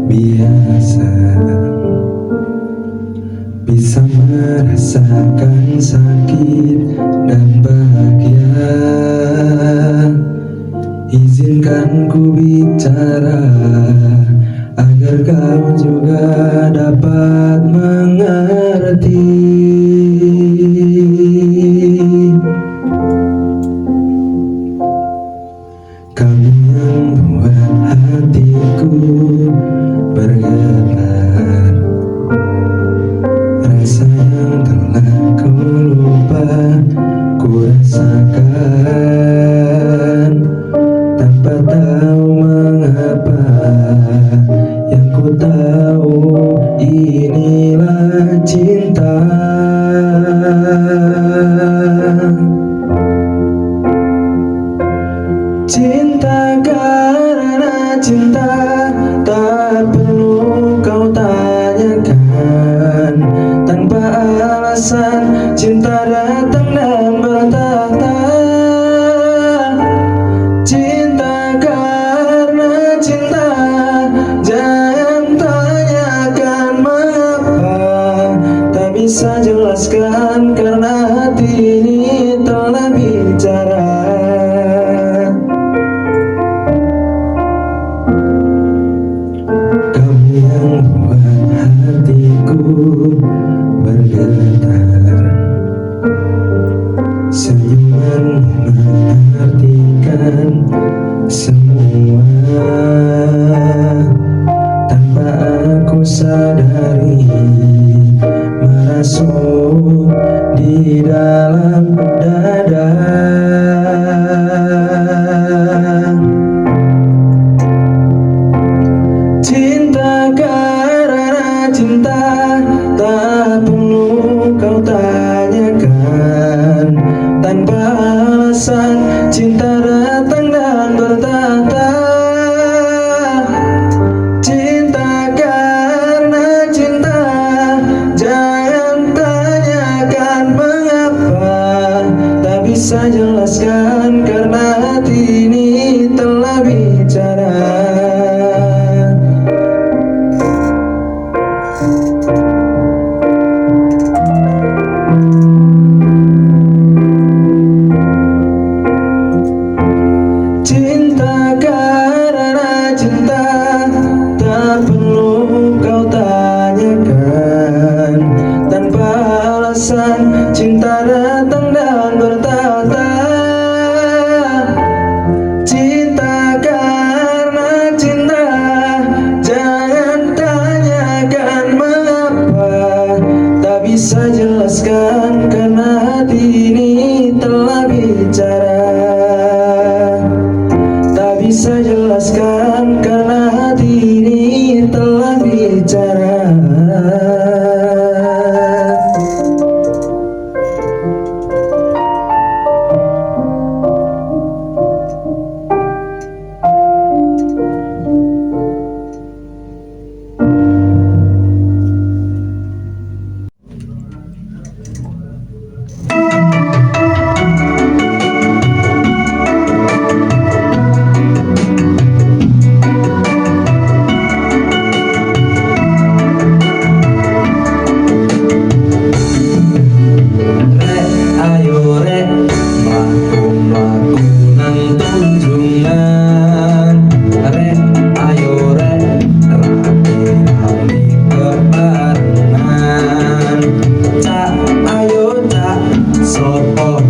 biasa, bisa merasakan sakit dan bahagia. Izinkan ku bicara agar kau juga dapat mengerti. Kamu yang buat hatiku bergetar, rasa yang telah ku lupa ku rasakan tanpa tahu mengapa. Yang ku tahu inilah cinta. Cinta karena cinta, tak perlu kau tanyakan. Tanpa alasan cinta datang dan bertata. Cinta karena cinta, jangan tanyakan mengapa. Tak bisa jelaskan karena hati ini telah bicara. Yang buat hatiku bergetar, senyumanmu mengartikan semua. Tanpa aku sadari, merasuk di dalam dada. Cinta karena cinta, tak perlu kau tanyakan. Tanpa alasan cinta datang dan bertata. Cinta karena cinta, jangan tanyakan mengapa. Tak bisa jelaskan karena hati ini telah bicara. Cinta karena cinta, tak perlu kau tanyakan. Tanpa alasan cinta datang dan bertata. Cinta karena cinta, jangan tanyakan mengapa. Tak bisa jelaskan karena hati ini telah bicara. Bisa jelaskan karena hati ini telah bicara. Sopo